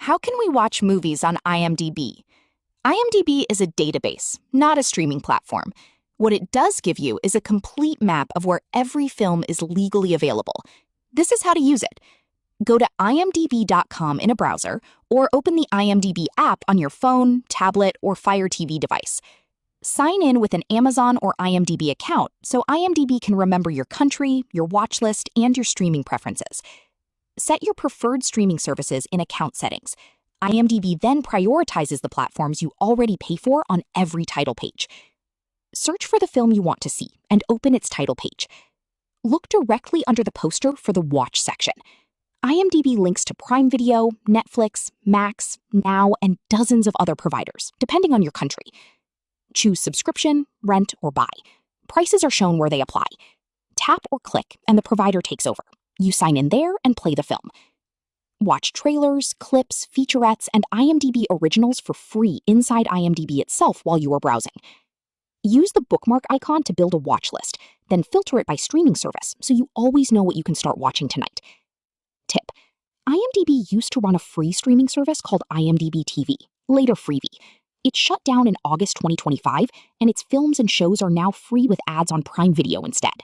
How can we watch movies on IMDb? IMDb is a database, not a streaming platform. What it does give you is a complete map of where every film is legally available. This is how to use it. Go to imdb.com in a browser or open the IMDb app on your phone, tablet, or Fire TV device. Sign in with an Amazon or IMDb account so IMDb can remember your country, your watch list, and your streaming preferences. Set your preferred streaming services in account settings. IMDb then prioritizes the platforms you already pay for on every title page. Search for the film you want to see and open its title page. Look directly under the poster for the Watch section. IMDb links to Prime Video, Netflix, Max, Now, and dozens of other providers, depending on your country. Choose subscription, rent, or buy. Prices are shown where they apply. Tap or click, and the provider takes over. You sign in there and play the film. Watch trailers, clips, featurettes, and IMDb originals for free inside IMDb itself while you are browsing. Use the bookmark icon to build a watch list, then filter it by streaming service so you always know what you can start watching tonight. Tip: IMDb used to run a free streaming service called IMDb TV, later Freevee. It shut down in August 2025, and its films and shows are now free with ads on Prime Video instead.